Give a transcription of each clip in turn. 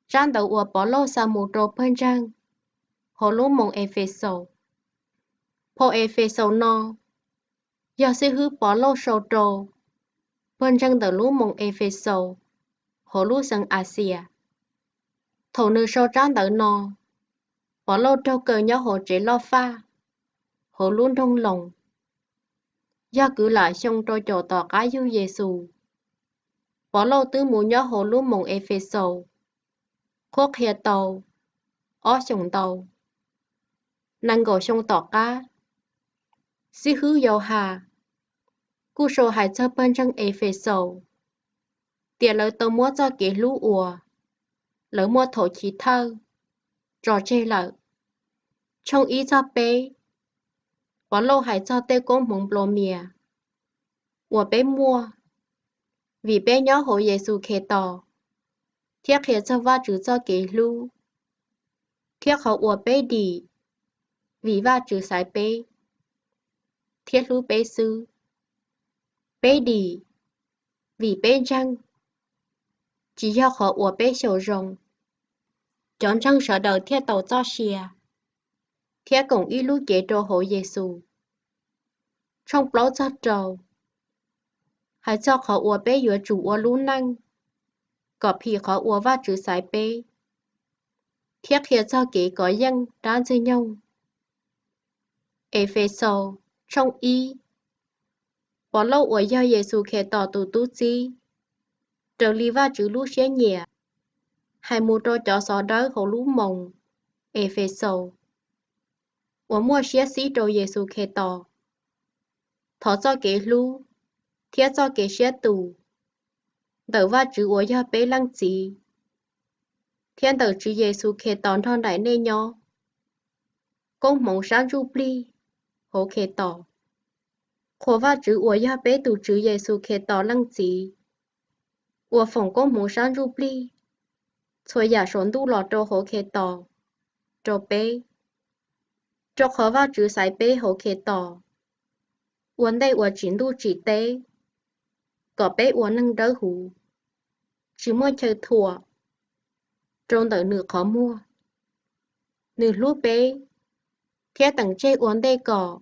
Trang đầu ua bỏ lô sa mù trô phân trang. Hồ lũ mông Epheso. Po Epheso no. Do sư hư bỏ lô sô trô. Phân trang đầu lũ mông Epheso. Hồ lũ sang Asia. Thổ nữ sô trang đầu no. Bỏ lô trô cờ nhó hồ chế lo pha. Hồ lũ đông lòng. Do cử lại xong trôi chỗ tỏ cái dư Giê-xu. Bỏ lô tứ mù nhó hồ lũ mông Epheso. Khúc hìa tàu. Ó xong tàu. Năng gồ xong tỏ cá. Sư hư dầu hà. Cú sổ hải cho bên trong Epheso. Tiệt lời tàu mua cho kỹ lũ ùa. Lỡ mua thổ chỉ thơ. Trò chê lợ. Trong ý cho bế. Bỏ lô hải cho tê công mong bồ mìa. Ùa bế mua. Vì bế nhó hồ Giê-xu khê tỏ. Thiết khía cho va trừ cho kỹ lũ. Thiết họ ùa bế đi. Vì va trừ sái bế. Thiết lũ bế sư. Bế đi. Vì bế răng. Chỉ do họ ùa bế sầu rồng. Chọn răng sở đầu thiết tàu cho xìa. Thiết cũng ý lũ kế trô hồ Giê-xu. Trong bó cho trầu. Hãy cho họ ùa bế dựa chủ ùa lũ năng. Có phì họ ùa va trừ sái bế. Thiết khía cho kế có dân đán dư nhông. Epheso, trong ý. Bỏ lâu ủa do Giê-xu khẽ tỏ tù tú chi. Trở lý va chữ lũ xế nhẹ. Hai mù trô cho xó đỡ hồ lũ mông. Epheso. Ủa mua xế xí trô Giê-xu khẽ tỏ. Thó cho kế lũ. Thiết cho kế xế tù. Đỡ va chữ ủa do bế lăng chí. Thiên đỡ chữ Giê-xu khẽ tỏ thon đại nê nhó. Công mong sáng ru pli. Hồ khẽ tỏ. Khổ va chữ ủa do bế tù chữ Giê-xu khẽ tỏ lăng chí. Ủa phòng công mong sáng ru pli. Thôi giả sống tu lọt trô hồ khẽ tỏ. Trô bế. Trô khó va chữ sái bế hồ khẽ tỏ. Uốn đây ủa chính tu chỉ tế. Có bế uốn nâng đỡ hù. Chứ môi chơi thua. Trôn đỡ nửa khó mua. Nửa lúc bế. Thiết tầng chê uốn đây cỏ.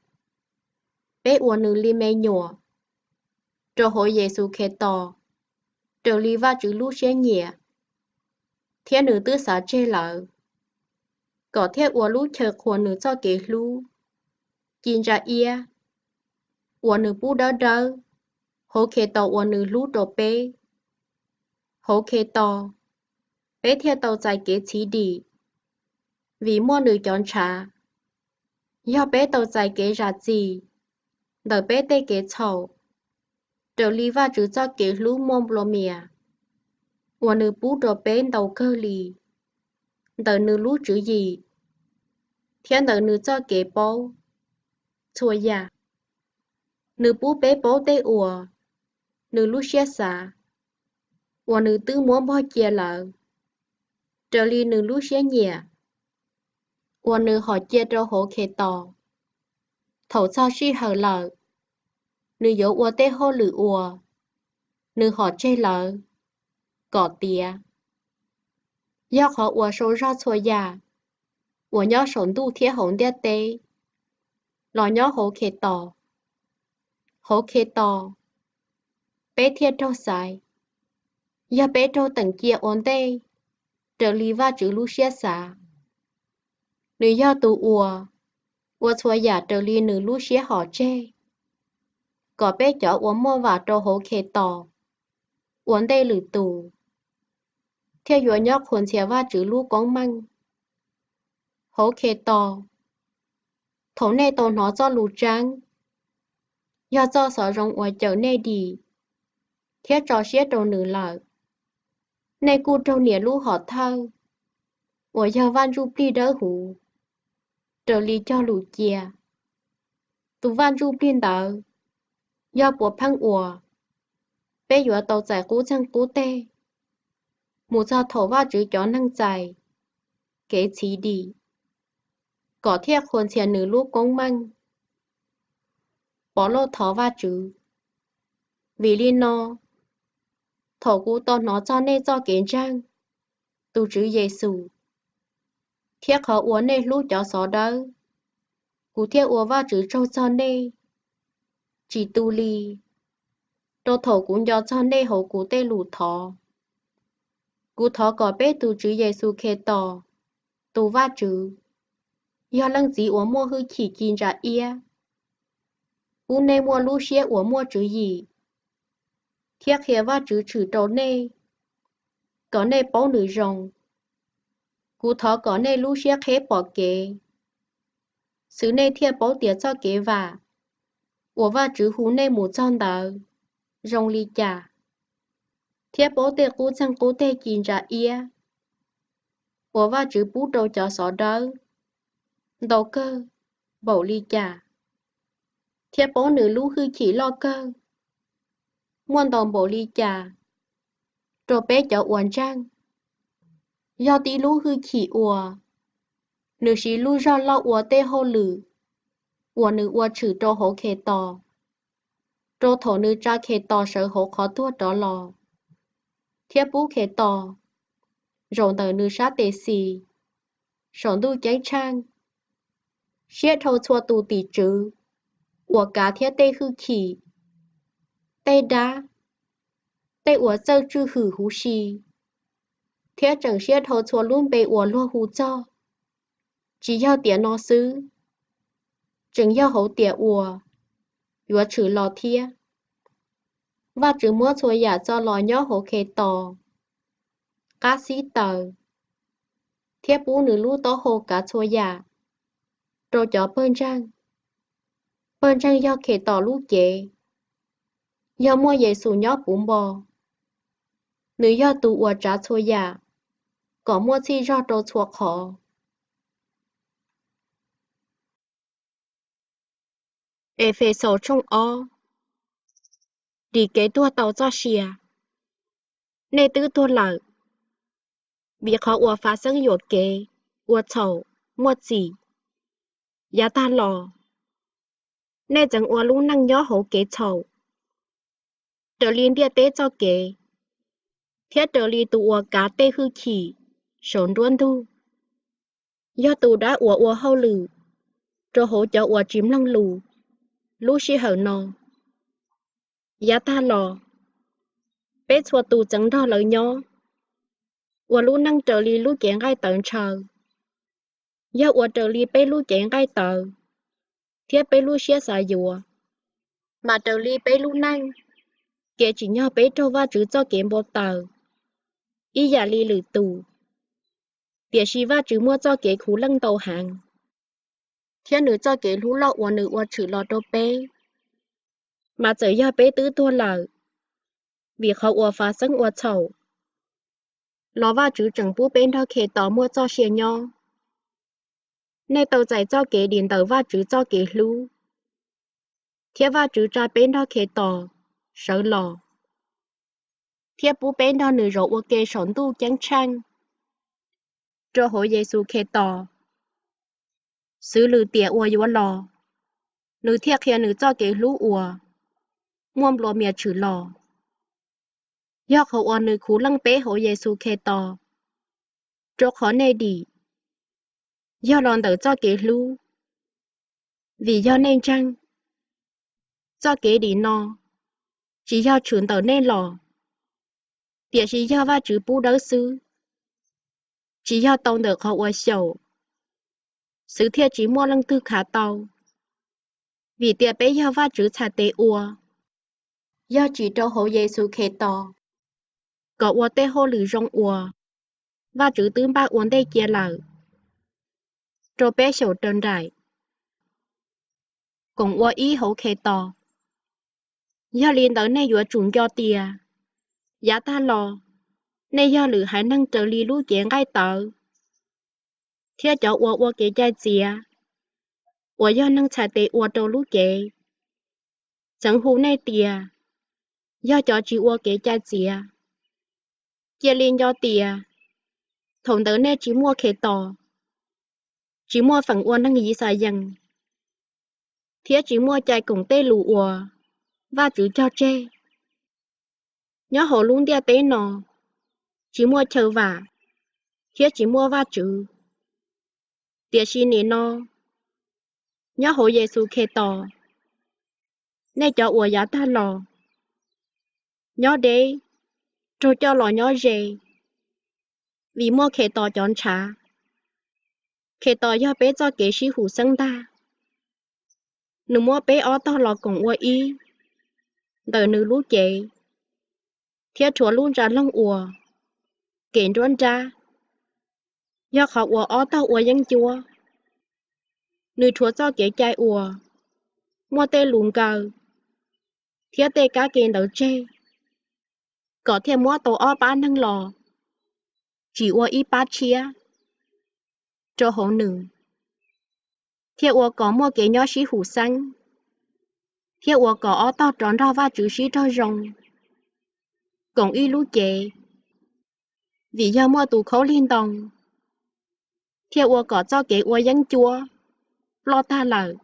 Bế uốn nửa li mê nhùa. Trô hồ Giê-xu khẽ tỏ. Trô li va chữ lũ xế nhẹ. Thiết nửa tư xá chê lỡ. Có thiết uốn lũ chờ khuôn nửa cho kế lũ. Chín ra ia. Uốn nửa bú đỡ đỡ. Hồ khẽ tỏ uốn nửa lũ trô bế. Hồ khẽ tỏ. Bế thiết tàu dài kế chí đi. Vì mua nửa chọn trả. Do bế tàu dài kế ra gì. Đỡ bế tê kế chầu. Trở lý va chữ cho kế lũ mông bồ mìa. Uốn nửa bú trô bế tàu cơ lì. Đỡ nửa lũ chữ gì. Thiên đỡ nửa cho kế bố. Chua ya. Nửa bú bế bố tê ủa. Nửa lũ xế xá. Uốn nửa tư muốn bó chia lỡ. Trở lý nửa lũ xế nhẹ. Uốn nửa họ chia trô hổ khẽ tỏ. Thổ cho xí hờ lỡ. Nửa dấu ua tê hô lử ua. Nửa họ chê lỡ. Có tía. Do họ ua sổ ra chua ya. Ua nhó sống tu thiết hổng đế tê. Lò nhó hổ khẽ tỏ. Hổ khẽ tỏ. Bế thiết trâu xài. Do bế trâu tầng kia ổn tê. Trở lý va chữ lũ xế xá. Nửa do tù ua. Ua chua ya trở lý nửa lũ xế họ chê. Có bế chó uống mua vào trô hổ khẽ tỏ. Uống đây lử tù. Theo dõi nhóc khuôn xe va chữ lũ quóng măng. Hổ khẽ tỏ. Thổ nê tổ nó cho lũ trắng. Do cho sở rộng ua chở nê đi. Thiết trò xế trô nử lợ. Nê cu trâu nĩa lũ họ thơ. Ua do văn ru pli đỡ hủ. Trở lý cho lũ chìa. Tù văn ru pli đỡ. Do bộ phăng ua. Bế dọa tàu giải cú chân cú tê. Mù cho thổ va chữ chó năng dài. Kế chí đi. Có thiết khuôn xe nửa lúc công măng. Bỏ lô thó va chữ. Vì lý nó. Thổ cú tàu nó cho nê cho kiến trang. tu chữ Giêsu thiết khó ua nê lú cho xó đỡ cú thiết ua va chữ trâu cho nê chỉ tu li trâu thổ cũng do cho nê hậu cú tê lù thọ cú thọ có bé tu chữ Giêsu khê tỏ tu va chữ do lăng gì ua mua hư chỉ kinh ra ia cú nê mua lú xía ua mua chữ gì thiết khía va chữ chữ trâu nê có nê báu nữ rồng cú thọ có nê lú xía khế bỏ kế xứ nê thiết báu tiệt cho kế và ua va chữ hú nê mù chọn đờ rồng ly chả thiết báu tê cú chăng cú tê kinh ra ia ua va chữ bú trâu cho xó đỡ đầu cơ bầu ly chả thiết báu nữ lú hư chỉ lo cơ muôn đồng bầu ly chả trò bé cho uốn trang do tí lú hư chỉ ua nữ sĩ lú ra lo ua tê hô lử ua nữ ua chữ trò hổ khê tò trò thổ nữ tra khê tò sở hổ khó thua trò lò thiết bú khê tò rộng tờ nữ sát tê xì sống tu cháy trang xiết thâu chua tu tỷ trứ ua cá thiết tê hư khỉ tê đá tê ua sơ chư hử hú xì thiết chẳng xiết thâu chua luôn bê ua lua hú cho chỉ do tía nó xứ chừng do hấu tía ua ua chữ lò thiết và chữ mua chua giả cho lò nhó hổ khê tò cá sĩ tờ thiết bú nữ lú tó hồ cá chua giả rồi cho bơn trang do khê tò lú chế do mua Giêsu nhó bún bò nữ do tụ ua trả chua giả có mua chi do trô chua khó ê phê sầu trong ó đi kế tua tàu cho xìa nê tứ tua lợ bị khó ua phá sân dột kế ua chầu mua chỉ giá ta lò nê chẳng ua lũ năng nhó hổ kế chầu trở liên địa tế cho kế thiết trở liên tụ ua cá tê hư khỉ sốn đuôn thu do tụ đã ua hâu lử trô hổ cho ua chím lăng lù lũ xì hở nò giá ta lò bé chua tụ chẳng đo lợi nhó ua lũ năng trở liên lũ chén gai tận chờ do ua trở liên bé lũ chén gai tờ thiết bé lũ xía xả dùa mà trở liên bé lũ năng kể chỉ nhau bé trâu va chữ cho kiếm bộ tờ ý giả li lử tù bịa xì va chữ mua cho kế khú lăng tàu hàng thiết nữ cho kế lũ lọ ua nữ ua chữ lọ đô bé mà chở do bé tứ tua lờ vì họ ua phá sân ua chầu lọ va chữ chẳng bú bên đó khề tỏ mua cho xìa nhau nê tàu chạy cho kế điện tàu va chữ cho kế lũ thiết va chữ ra bên đó khề tỏ sợ lò thiết bú bên đó nữ rộ ua kê sống tu chán trang trô hổ Giêsu khê tò xứ lử tía ua yếu lò nữ thiết khía nữ cho kế lũ ua muôn lò mìa chữ lò do khổ ua nữ khú lăng bế hổ Giêsu khê tò trô khó nê đi do lòn tờ cho kế lũ vì do nên chăng cho kế đi no chỉ do chuyển tờ nên lò tía chỉ do va chữ bú đỡ xứ chỉ do tông được họ ua sầu xứ thiết chỉ mua lăng tư khá tàu vì tía bé do va chữ chả tê ua do chỉ trâu hổ Giêsu khê tò có ua tê hô lử rong ua va chữ tương ba uốn tê kia lở trâu bé sầu trơn rải cũng ua ý hổ khê tò do liên tới này dùa trùng cho tía giá ta lò này do lử hải năng trở li lũ chén gai tờ thiết cho ua kế chai chìa ua do năng chả tê ua trâu lũ kế chẳng hú này tía do cho chị ua kế chai chìa kia liên do tía thổng tới này chỉ mua khế tò chỉ mua phẳng ua năng ý xài dần thiết chỉ mua chai cùng tê lù ua và chữ cho chê nhớ hồ luôn tia tế nò chỉ mua chờ vả thiết chỉ mua va chữ tiệt xin nè nó nhớ hồ Giêsu khe tỏ nay cho ủa giá ta lò nhớ đấy rồi cho lò nhớ rề vì mua khe tỏ chọn trả khe tỏ do bé cho kế sĩ hủ sân ta nữ mua bé ó to lò cùng ủa y đời nữ lú chế thiết chúa luôn ra lông ủa kể đoán ra do họ ủa ó to ủa dân chúa nữ chúa cho kế chạy ủa mua tê lùn cờ thiết tê cá kênh đầu chê có thêm mua tổ ó bán năng lò chỉ ủa y bát chia cho hổ nữ thiết ủa có mua kế nhỏ sĩ hủ xanh thiết ủa có ó to tròn ra và chữ sĩ cho rồng còn y lú chế vì do mua tủ khấu liên đồng thiết ủa có cho kế ủa dân chúa lo ta lợ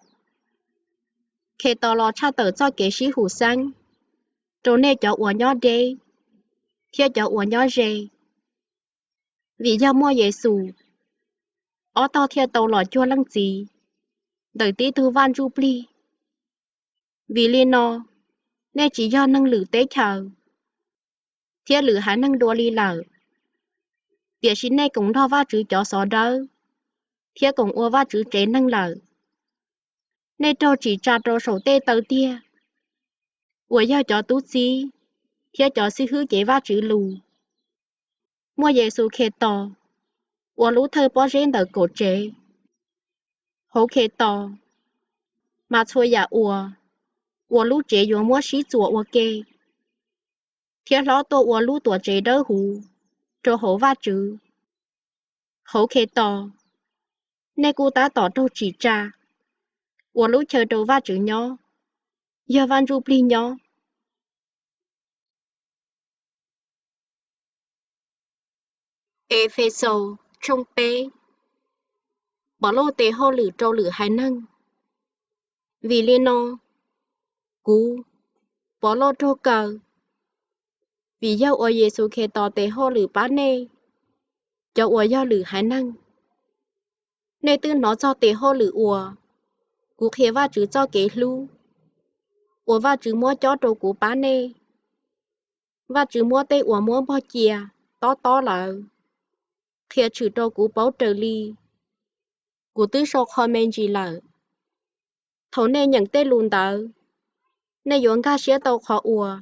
khi tỏ lò cha tử cho kế sĩ hủ xanh trốn nê cho ủa nhỏ đê thiết cho ủa nhỏ rê vì do mua Giêsu ó to thiết tàu lò chua lăng gì đời tí tư van ru pli vì liên nó nê chỉ do năng lử tế chờ thiết lử há năng đua ly lợ tiệt xin nê cũng đo va chữ cho xó đỡ thiết cũng ua va chữ chế năng lợ nê trâu chỉ trả trâu sổ tê tàu tia ua do cho tú xí thiết cho xí hứa chế va chữ lù mua Giêsu khê tỏ ua lú thơ bó rên đỡ cổ chế hố khê tỏ mà thôi giả ua lú chế ua mua xí chùa ua kê thiết ló tô ua lú tùa chế đỡ hù trô hố va chữ hố khê tỏ nê cô ta tỏ trâu chỉ trả ua lú chờ trâu va chữ nhỏ giờ van ru pli nhỏ Epheso trong pê bỏ lô tê hô lử trâu lử hai năng vì liên nó cú bỏ lô trâu cờ vì do ôi Giêsu khê tỏ tê hô lử bá nê cho ôi do lử hai năng nê tư nó cho tê hô lử ua cú khê va chữ cho kế lưu ua va chữ mua cho trâu cú bá nê va chữ mua tê ua mua bó chìa to lợ khê chữ trâu cú báu trở ly cú tư sọc hoa men gì lợ thấu nê nhận tê lùn tờ nê dọn ca xế tàu khó ua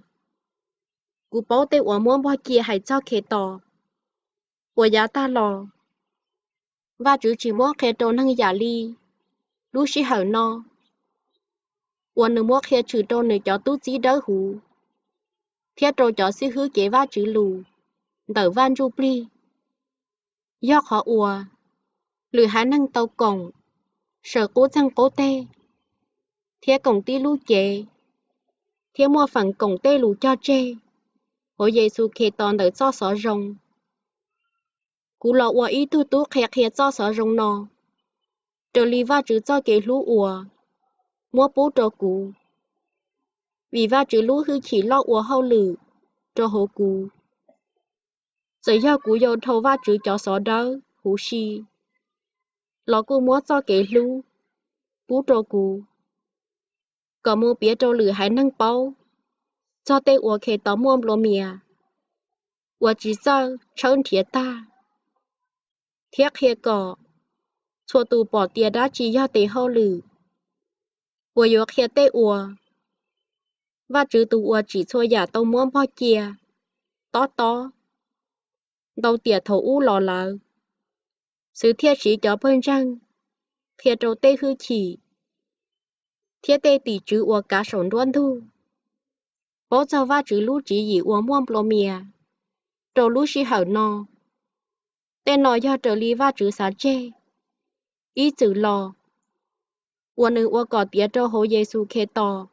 cú báu tê ua mua bó chìa hay cho khê tỏ ua giá ta lò và chữ chỉ mua khê trâu năng giả ly lú sĩ hở no ua nữ mua khê chữ trâu nữ cho tú chí đỡ hú thiết trâu cho sĩ hứa chế va chữ lù đỡ van ru pli do khó ua lử há năng tàu cổng sở cố răng cố tê thiết cổng tí lú chế thiết mua phần cổng tê lù cho chê hổ Giêsu khê tòn đỡ cho xó rồng cú lọ ua ý tu tú khè khè cho xó rồng nò trở lì va chữ cho kế lú ua mua bố trò cú vì va chữ lú hư chỉ lọ ua hâu lử cho hổ cú rồi do cú dâu thâu va chữ cho xó đỡ hú xì lọ cú mua cho kế lú bố trò cú có mua bía trâu lử hai năng bao cho tê ua khê tỏ mua lô mìa ua chỉ cho trơn thiệt ta thiết khê cỏ chua tù bỏ tia đá chỉ do tê hâu lử ua yếu khê tê ua và chữ tù ua chỉ chua giả tàu mua bao chia to đầu tia thấu u lò lờ sự thiết chỉ cho bên răng thiết trâu tê hư chỉ thiết tê tỷ chữ ua cá sổn đoan thu bố cho va chữ lú chỉ gì ua mua lô mìa trâu lú sĩ hở no tên nói do trở lý va chữ xá chê ý chữ lò ua nữ ua có tía trâu hố Giêsu khê tỏ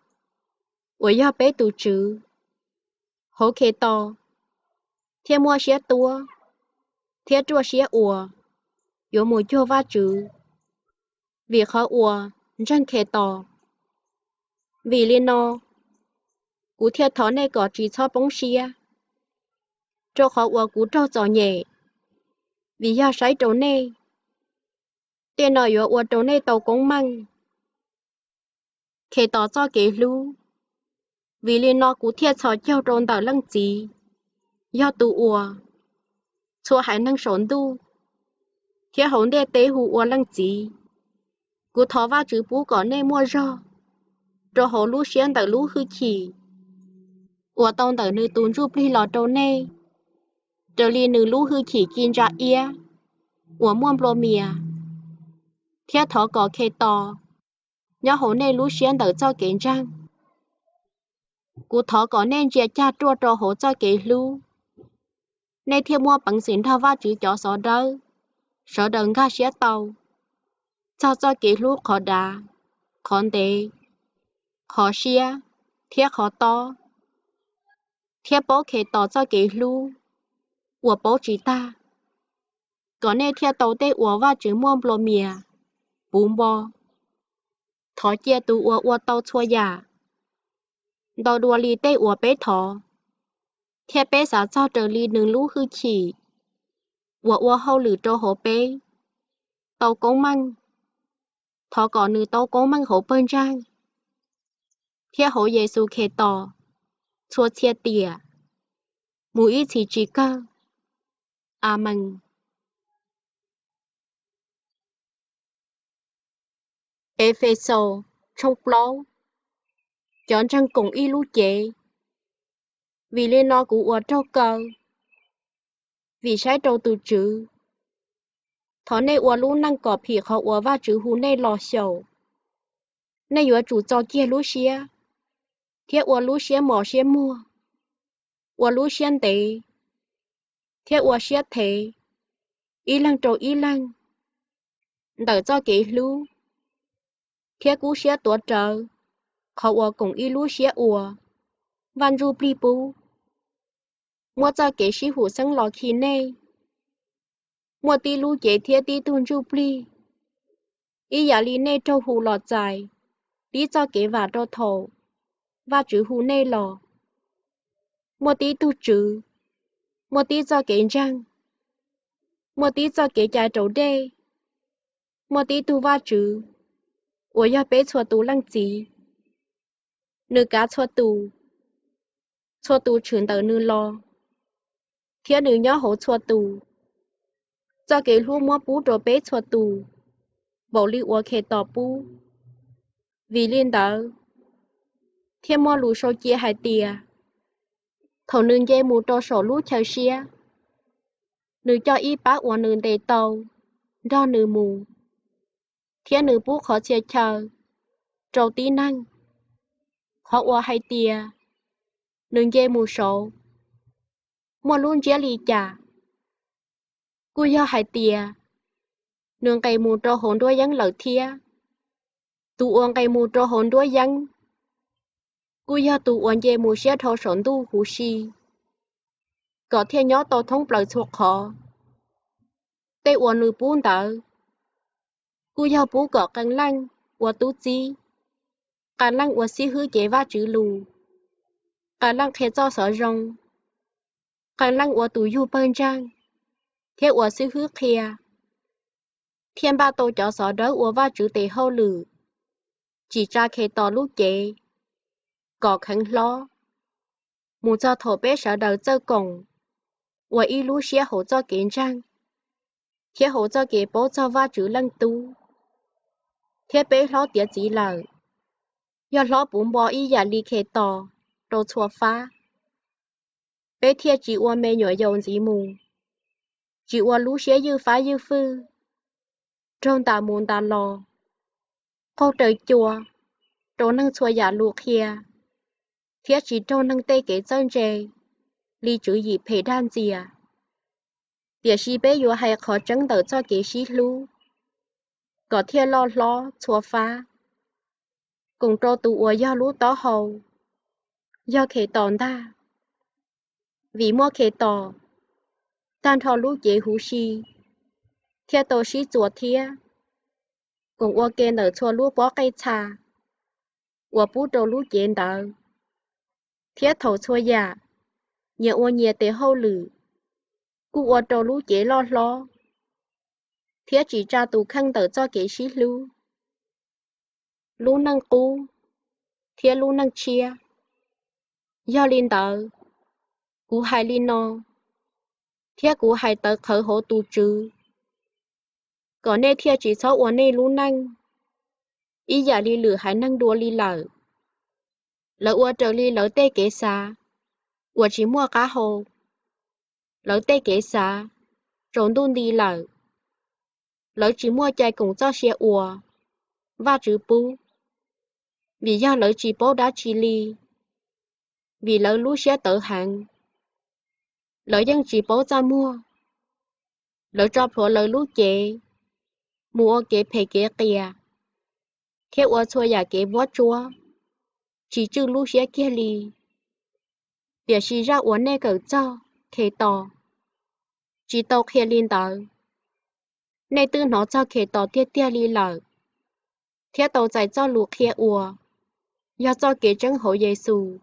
ua do bé tù chữ hố khê tỏ thiết mua xế tua thiết chua xế ua yếu mùi chua va chữ vì khó ua răng khê tỏ vì liên nó cú thiết thó này có chỉ cho bóng xia cho khó ua cú trâu giò nhẹ vì do sấy trâu nê tiền nói yo ua trâu nê tàu công măng khi tỏ cho kế lưu vì liên nó cú thiệt cho châu trôn tàu lăng gì do tụ ua chua hải năng sốn tu thiết hồn đê tế hù ua lăng gì cú thọ va chữ bú có nê mua rò hồ lú xiên tàu lú hư chỉ ua tông tàu nữ tún rụp li lò trâu nê trâu li nữ lú hư chỉ kiên ra ia ua muôn blo mìa thiết thọ có khê tò nhớ hồ nê lú xiên tàu cho kiến răng cú thọ có nên chia cha trua trò hồ cho kế lưu nên thiên mua bằng xin thao va chữ cho sợ đừng ga xé tàu cho kế lưu khó đá khó đế khó xía thiết khó to thiết bố khế tỏ cho kế lưu của bố chỉ ta có nên thiết tàu tê ủa va chữ mua bồ mìa bún bò thọ chia tù ủa tàu chua giả đò đùa lì tê ủa bế thọ thiết bế xá cho trở lì nâng lũ hư chỉ ủa hâu lử trô hổ bế tàu công măng thọ có nữ tàu công măng hổ bơn trang thiết hổ Giê-xu khế tỏ chua chia tìa mù ý chỉ cơ Amen. Epheso trong plau chọn trang cùng y lũ chế vì lên nó của ua trâu cơ vì sai trâu từ chữ thọ nê ua lũ năng cọp thì họ ua va chữ hú nê lò sầu nê ua chủ cho kia lũ xía thiết ua lũ xía mỏ xía mua ua lũ xiên tế thiết ua xía thế y lăng trâu y lăng đỡ cho kế lũ thiết cú xía tuột trở họ ua cùng y lũ xía ua van ru pli pu mua cho kế sĩ hủ sang lò khí nê mua tí lũ chế thiết tí tuôn ru pli y giả lý nê trâu hủ lọt dài tí cho kế và trâu thổ và chữ hủ nê lò mua tí tu chữ mua tí cho kế răng mua tí cho kế trái trâu đê mua tí tu va chữ ủa ya bế chua tu lăng gì nữ cá chua tu chuyển tờ nữ lo thiết nữ nhó hổ chua tu cho kế lũ mua bú đồ bế chua tu bộ lý ủa khê tỏ bú vì liên đỡ thiên mua lũ sâu chia hai tìa thầu nương dê mù trò sổ lũ chờ xía nữ cho y bá ủa nương đề tàu do nữ mù thiên nữ bú khó chia chờ trâu tí năng khó ủa hai tìa nương dê mù sổ mua luôn dê lì chả cú do hai tìa nương cây mù trò hồn đuôi dân lợi thia tụ uông cây mù trò hồn đuôi dân cú do tụ uông dê mù xía thô sổn tu hú xì có thiên nhó tàu thông bờ thuộc họ tê uông nữ bún tờ cú do bú có căng lăng uông tú chi căng lăng uông xí hư chế va chữ lù căng lăng khế cho sở rong căng lăng uông tụ yu bơn trang thế uông xí hư khía thiên ba tô cho sở đỡ uông va chữ tê hâu lử chỉ ra khế tỏ lúc chế có khăn lo mù cho thổ bế sở đỡ chơ cổng uông y lũ xía hỗ cho kiến trang thiết hỗ cho kế bố cho va chữ lăng tu thiết bế lo tiết chỉ lờ do lo bún bò y giả li khế tỏ đồ chua phá bế thiết chỉ uông mê nhỏ dầu dí mù chỉ uông lũ xía dư phá dư phư trong tà môn tà lò câu trời chùa trâu năng chùa giả lụa khía thiết chỉ trâu năng tê kế chân rề li chữ dịp phê đan dìa địa sĩ bế yếu hay khó trắng đỡ cho kế sĩ lưu có thiết lo chùa phá cùng trâu tụ ua do lũ tó hầu do khế tòn ta vì mua khế tò tan thọ lũ chế hú xì thiết tổ sĩ chùa thiết cùng ua kê nở chùa lũ bó cây trà ua bú trâu lũ chế đỡ thiết thầu chùa giả nhờ ua nhẹ tế hâu lử cú ua trâu lũ chế lo thiết chỉ ra tù khăn tờ cho kế sĩ lưu. Lưu năng cú, thiết lưu năng chia. Do linh tờ, cú hai linh nò. Thiết cú hai tờ khởi hổ tù trừ. Có nê thiết chỉ cho ua nê lưu năng. Ý giả li lử hai năng đua li lở. Lỡ ua trở li lỡ tê kế xa. Ua chỉ mua cá hồ. Lỡ tê kế xa. Trốn đun đi lở. Lỡ chỉ mua chạy cùng cho xe ua. Và chữ bú. Vì do lỡ chỉ bố đã chỉ li. Vì lỡ lú xe tự hạn. Lỡ dân chỉ bố ra mua. Lỡ cho phổ lỡ lú chế. Mua kế phê kế kìa. Thế ua xua giả kế vó chúa. Chỉ chữ lú xe kia li. Việc xì ra ua nê cỡ cho. Khê tò. Chỉ tàu khê linh tờ. Nê tư nó cho khê tò tiết tia li lở. Thế tàu giải cho lũ khê ua. Do cho kế chân hổ Giê-xu.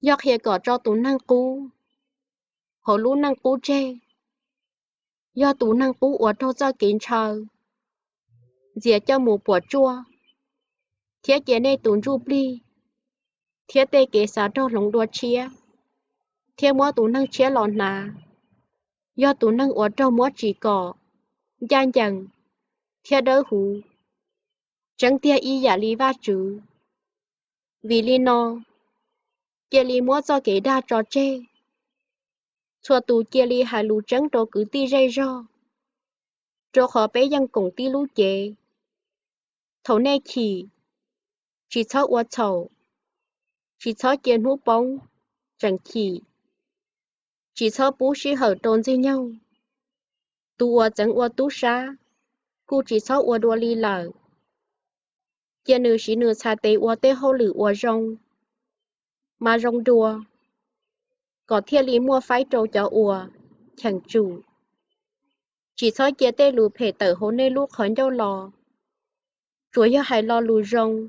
Do khê gõ cho tú năng cú. Hổ lũ năng cú chê. Do tú năng cú ua thô cho kiến chờ. Dìa cho mù bùa chua. Thế kế nê tú rụp ly. Thế tê kế xá đô lông đua chia. Thế mua tú năng chia lòn nà. Do tú năng ua trâu mua chỉ cỏ. Giang dần. Thế đỡ hú. Chẳng tia y giả lý va chữ. Vì lý nò. Kia lý mua cho kế đa trò chê. Chua tù kia lý hai lũ trắng trò cứ ti rây ro. Trò khó bé dân cùng ti lũ chế. Thấu nê chỉ cho ua chầu. Chỉ cho kiến hú bóng. Chẳng chỉ cho bú sĩ hở trốn dư nhau. Tu ua chẳng ua tú xa. Cô chỉ cho ua đua lý lở. Kia nữ sĩ nữ xa tế ua tế hô lử ua rong. Mà rong đùa. Có thiên lý mua phái trâu cho ua. Chẳng chủ. Chỉ cho kia tê lù phê tờ hô nê lũ khẩn dâu lò. Chúa yêu hãy lo lù rong.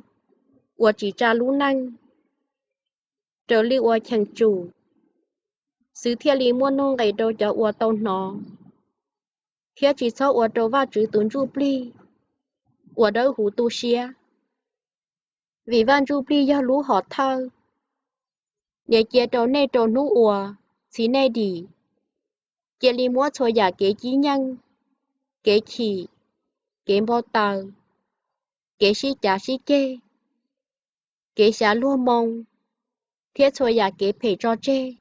Ua chỉ tra lũ năng. Trở lý ua chẳng chủ. Sứ thiên lý mua nông gầy đâu cho ua tông nó. Thiên chỉ cho ua trâu vào chữ tuấn rụp ly. Ua đỡ hú tu xia. Vì văn rụp ly do lũ họ thơ. Nhờ kia trâu nê trâu nụ ua. Xí nê đi. Kia lý mua cho giả kế chí nhân. Kế chỉ. Kế bó tờ. Kế sĩ trả sĩ kê. Kế xá lua mông. Thiết cho giả kế phê cho chê.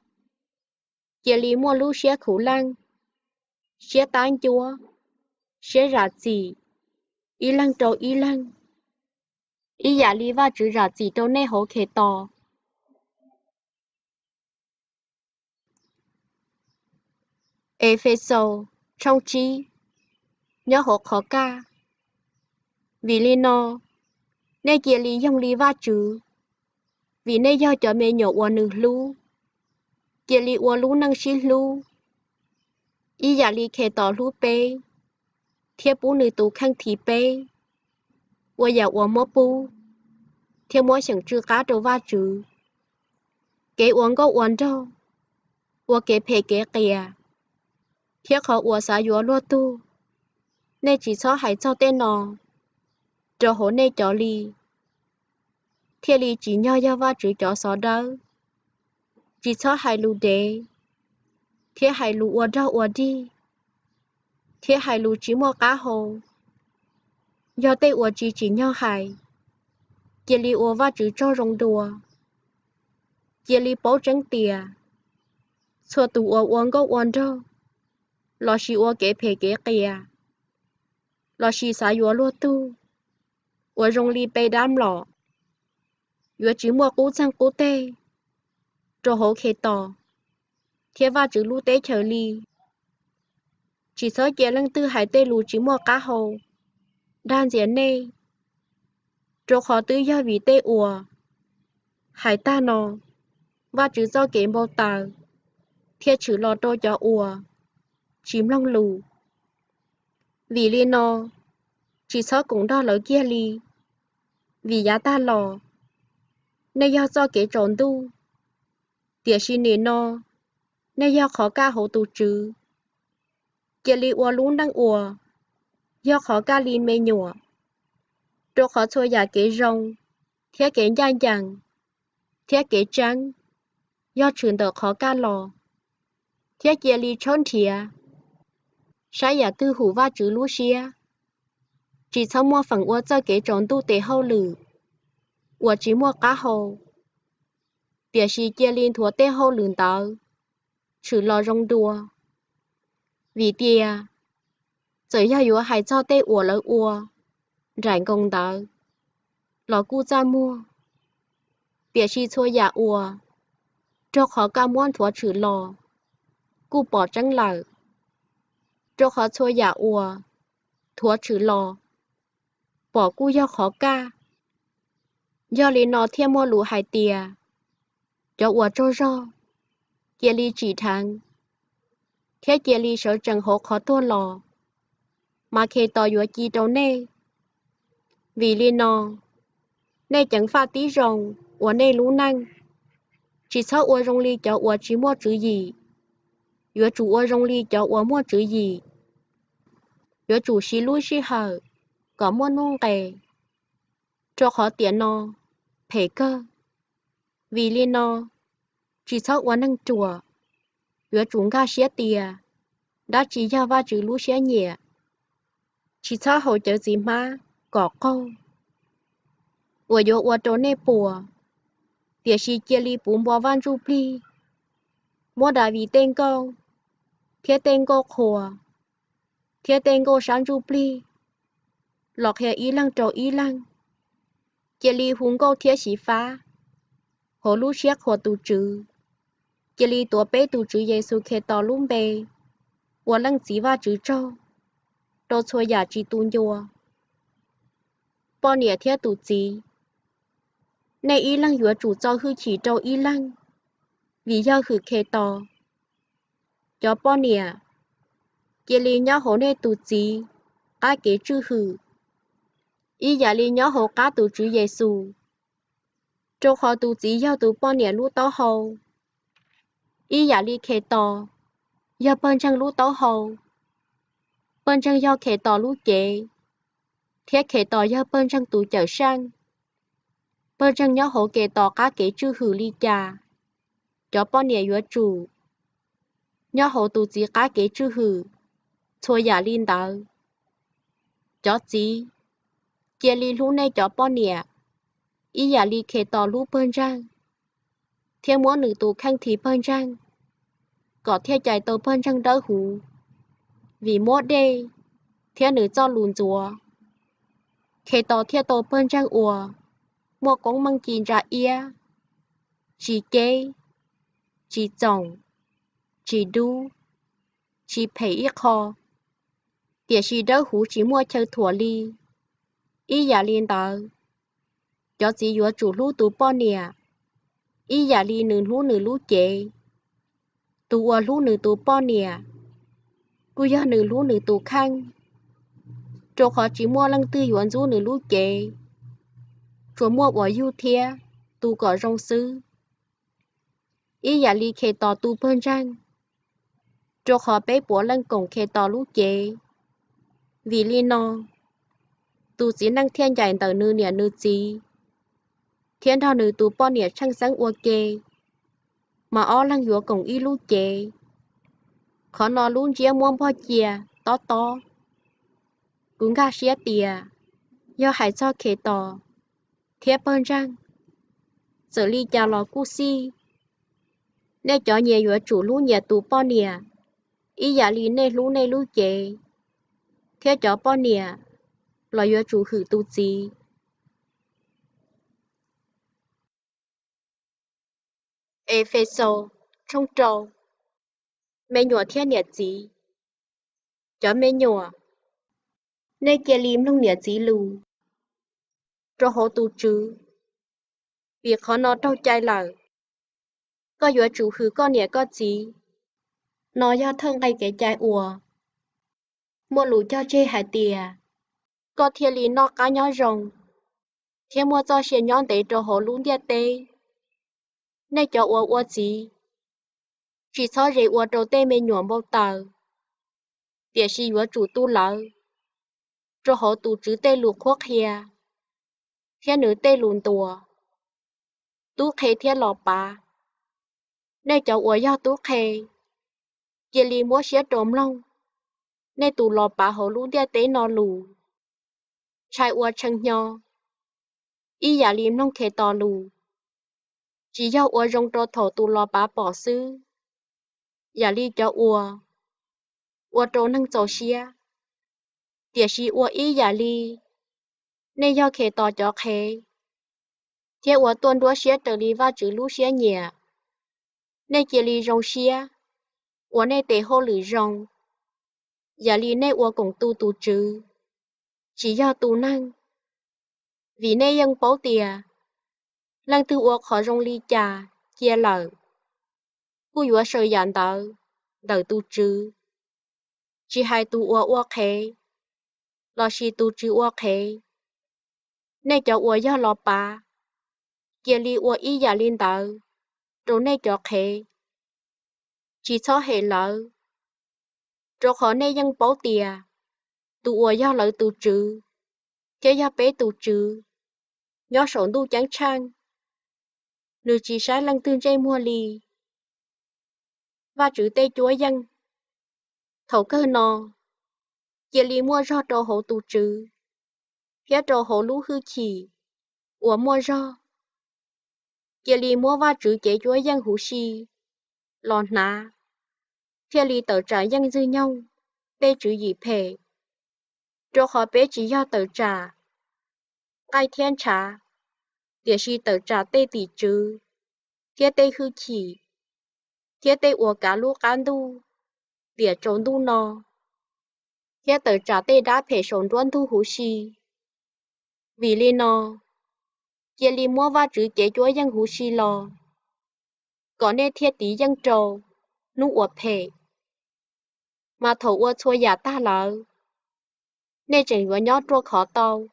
Kia lý mua lũ xế khủ lăng. Xế tán chúa. Xế rạ gì. Ý lăng trâu ý lăng. Ý giả lý va chữ rạ gì trâu nê hổ khế tò. Ê-phê-sô. Trong chi. Nhớ hổ khó ca. Vì lý nô. Nê kia lý dông lý va chữ. Vì nê do cho mê nhổ ua nữ lưu. Kia lý ua lũ năng xí lưu. Ý giả lý khế tò lưu bê. Thiết bú nữ tù khăn thí bê. Ua giả ua mô bú. Thiết mô chẳng chư cá trâu va chữ. Kế uống có uống đâu. Ua kế phê kế kìa. Thiết khó ua xá dùa lua tu. Nê chỉ cho hãy cho tên nò. Trò hổ nê cho lý. Thiết lý chỉ nhỏ do va chữ cho xó đỡ. Chỉ cho hãy lù đế. Thiết hãy lù ua đâu ua đi. Thiết hãy lù chỉ mô cá hồ. Do tê ua chỉ nhỏ hãy. Kia lý ua va chữ cho rong đùa. Kia lý bố trắng tìa. Chua tù ua uống có uống đâu. Lò xì ua kế phê kế kìa. Lò xì xá dùa lua tu. Ua rong lý bê đám lọ. Dùa chỉ mua cú chăng cú tê. Trô hổ khê tò. Thiết va chữ lũ tế chờ lý. Chỉ sớ kia lăng tư hải tê lù chỉ mua cá hồ. Đan diễn nê. Trô khó tư do vì tê ua. Hải ta nò. Va chữ do kế bầu tờ. Thiết chữ lò trô cho ua. Chím long lù. Vì lý nò. Chỉ sớ cũng đo lỡ kia lý. Vì giá ta lò. Nê do kế trốn tu. Tìa xì nê nò. Nê do khó ca hổ tù trừ. Kia lý ua lũ năng ua. do khó ca linh mê nhùa, cho khó xua giả kế rong, thiết kế nhanh dàng, thiết kế trắng, do trường tờ khó ca lò, thiết kế ly trốn thịa, sai giả tư hủ va chữ lũ xia, chỉ sau mua phần ua cho kế trốn tu tế hậu lử, ua chỉ mua cá hồ, bia sĩ kế linh thua tế hậu lửng tàu, chữ lò rong đùa, vì tia, giờ ya yếu hay cho tế ua lỡ ua, rảnh công tàu, lò cu ra mua, bia sĩ xua giả ua, cho khó ca muôn thua chữ lò, cu bỏ trắng lở, cho khó xua giả ua, thua chữ lò, bỏ cu do khó ca, do lý nó thêm mua lũ hai tia, cho ua trô rô, kia lý chỉ thắng, thế kia lý sở chẳng hổ khó tua lò, mà khê tỏ yếu chi đâu nê, vì lý nó, nê chẳng pha tí rồng, ua nê lũ năng, chỉ sợ ua rong lý cho ua chỉ mua chữ gì, yếu chủ ua rong lý cho ua mua chữ gì, yếu chủ xí lũ xí hở, có mua nông kề, cho khó tiền nó, phê cơ, vì lý nó, chỉ sợ ua năng chùa, yếu chúng ga xía tìa, đã chỉ ra va chữ lũ xía nhẹ, chỉ sợ hỗ trợ gì mà, có câu, ua yếu ua trốn nê bùa, địa sĩ kia lý bún bò văn ru pli, mua đà vì tên câu, thiết tên câu khổ, thiết tên câu sáng ru pli, lọc hè ý lăng trò ý lăng, kia lý hùng câu thiết sĩ phá, hồ lũ xiếc hồ tù trừ, kia lý tổ bế tù trừ Giê-xu khê tỏ lũng bề, ua lăng chỉ va trừ trâu, trâu xua giả chỉ tùn dùa, bò nịa thiết tù chỉ, nè ý lăng yếu chủ cho hư chỉ trâu ý lăng, vì do hư khê tỏ, cho bò nịa, kia lý nhó hồ nê tù chỉ, cá kế chư hư, ý giả lý nhó hồ cá tù trừ Giê-xu, trâu khó tù chỉ do tù bò nịa lũ tỏ hầu, ý giả lý khê tỏ, do bên trong lũ tỏ hầu, bên trong do khê tỏ lũ chế, thiết khê tỏ do bên trong tù trở sang, bên trong nhó hồ kê tỏ cá kế chư hư ly trà, cho bò nịa yếu chủ, nhó hồ tù chỉ cá kế chư hư, xua giả linh đạo, cho chỉ, kia lý lũ này cho bò nịa, ý giả lý khê tỏ lũ bên trong, thiên múa nữ tù khăn thì bên trong, có thiết chạy tàu bên trong đỡ hủ, vì múa đê, thiên nữ cho lùn rùa, khê tỏ thiết tàu bên trong ùa, mua cũng mang kín ra ia, chỉ kê, chỉ chồng, chỉ đu, chỉ phê ít kho, địa sĩ đỡ hủ chỉ mua chơi thua ly, ý giả liên đạo, cho chỉ yếu chủ lũ tù bò nịa, ý giả ly nữ lũ chế, tù ua lũ nữ tù bò nịa, cú do nữ lũ nữ tù khăn, cho khó chỉ mua lăng tư yuan rú nữ lũ chế, cho mua bỏ yu thia, tù có rong sư, ý giả ly khê tỏ tù bên răng, cho khó bế bỏ lăng cổng khê tỏ lũ chế, vì lý nó, tù chỉ năng thiên giải tờ nữ nịa nữ chí, thiên thao nữ tù bò nịa trăng sáng ua kê, mà ó lăng yếu cổng y lũ chế, khó nó lũ chia muôn bò chia, to, cũng gà xía tìa, do hải cho khê tỏ, thiết bên răng, xử lý chà lò cu si, nè cho nhiều yếu chủ lũ nhà tù bò nịa, ý giả lý nè lũ chế, thiết cho bò nịa, lò yếu chủ hử tù gì. Ê-phê-sô, trong trâu, mê nhùa thiết nhiệt gì, cho mê nhùa, nè kia lìm lông nhiệt gì lù, cho hô tù trừ, vì khó nó trâu chai lở, có yếu chủ hử có nhiệt có gì, nó do thân gây cái chai ùa, mua lũ cho chê hải tìa, có thiết lý nó cá nhỏ rồng, thiết mua cho xe nhón tế cho hô lũ nhiệt tê, nè cho ùa gì, chỉ so rễ ùa trâu tê mê nhuộm bầu tờ, địa sĩ yếu chủ tu lỡ, rồi họ tụ chữ tê lụt khoác hìa thiên nữ tê lùn tùa tú khê thiên lò bà nên cháu ủa do tú khê kia li mua xía trộm lông nên tụ lò bà họ lũ đia tế nó lù trai ủa chân nho y giả liêm nông khê tò lù chỉ do ủa rong trò thổ tụ lò bà bỏ sư giả li cho ủa trò năng trò xía tiệt sĩ ủa y giả li nên do khê tò cho khê thế ủa tuần đua xía trở li và chữ lũ xía nhẹ nên kia li rong xía ủa nên tế hô lử rong giả li nên ủa cũng tu chữ chỉ do tu năng vì nên dân bảo tìa lăng tư ủa khó rong li trà chia lợ cú ủa sợ dàn đỡ tu chữ chỉ hai tu ủa khế lo si tu chữ ủa khế nên cho ủa do lo bà kia li ủa ý giả linh rồi nên cho khế chỉ cho hệ lợ rồi khó nên dân bảo tìa tu ủa do lợ tu chữ thế do bé tu chữ nhớ sổn tu trắng trang nữ chỉ sai lăng tương dây mua lì và chữ tê chúa dân thầu cơ nò kia lì mua ro trò hộ tu chữ phía trò hộ lũ hư chỉ ủa mua ro kia lì mua và chữ chế chúa dân hữu si lòn ná phía lì tờ trả dân dư nhau bê chữ gì phê trò họ bê chỉ do tờ trả ai thiên trả địa si tờ trả tê tỷ chữ phía tê hư chỉ phía tê ủa cả lũ cán đu địa trốn đu nò phía tờ trả tê đã phê sổn đoan thu hữu si vì lý nò kia li mua và chữ chế chúa dân hữu si lò có nên thiết tí dân trầu nụ ủa phê mà thầu ủa chua giả ta lỡ nên chẳng có nhó trua khó tàu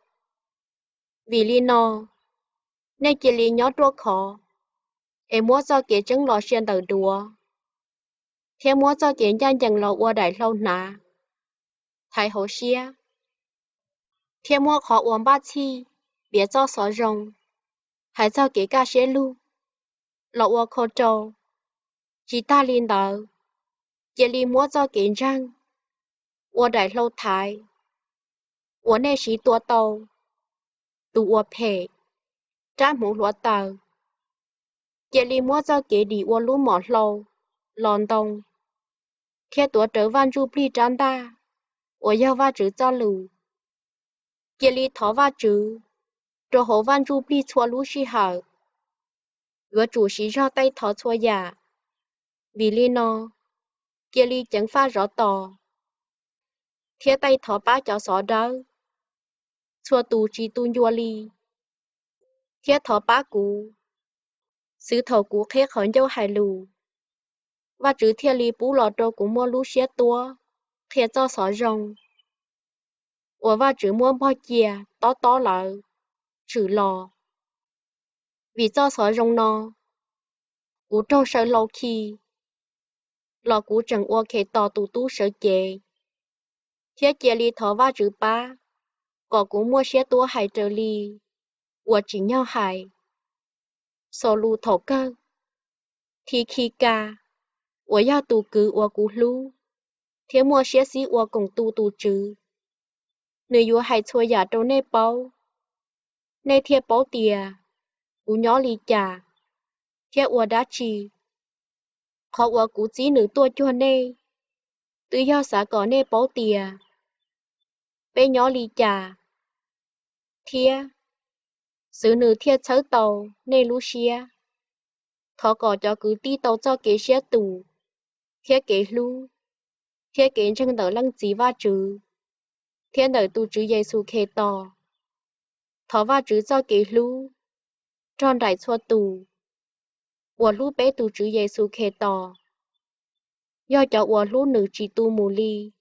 vì lý nò nên kia li nhó trua khó em mua cho kế chứng lò xuyên tờ đùa thế mua cho kế dân chẳng lò ủa đại lâu nà thái hậu xia thế mua khó uống ba chi biết cho xó rồng hãy cho kế ca xế lu lò ủa khó trầu chỉ ta liên tờ kia li mua cho kế răng ủa đại lâu thái ủa nê sĩ tua tàu tụ ủa phê trả mũ lúa tờ kia li mua cho kế đi ủa lũ mỏ lâu lòn đông kia tua trở van ru pli trán ta ủa giao va chữ cho lù kia li thó va chữ rồi hồ van ru pli chua lũ sĩ hở ủa chủ sĩ cho tay thó chua giả vì li nó kia li chẳng pha rõ tỏ thiết tay thó bá cho xó đó chua tù chỉ tu nhua li thiết thó bá cú sứ thầu cú khế khẩn dâu hải lù và chữ thiết li bú lò trâu cú mua lũ xế tua thiết cho xó rồng ủa và chữ mua bao chìa tó lợ chữ lò vì cho xó rồng nó cú trâu sợ lâu khi lò cú chẳng ua khế tỏ tù tu sợ chê thiết chê li thó và chữ bá có cú mua xế tua hải trở li ủa chỉ nhau hải sổ lù thổ cơ thì khi ca ủa giao tù cứ ủa cú lú thế mua xế xí ủa cùng tu chữ nơi ủa hải chua giả trâu nê bao nê thiê bao tìa ủa nhỏ lì chà thế ủa đá trì khó ủa cú chí nữ tua chua nê tự do xã có nê bao tìa bê nhỏ lì chà thiê sự nữ thiê chớ tàu nê lú xía thọ có cho cứ ti tàu cho kế xế tù thiê kế lú thiê kế chân đỡ lăng chí va chữ thiên đỡ tu chữ Giêsu khê tò thọ va chữ cho kế lú tròn đại chua tù ủa lú bé tu chữ Giêsu khê tò do cho ủa lú nữ chỉ tu mù li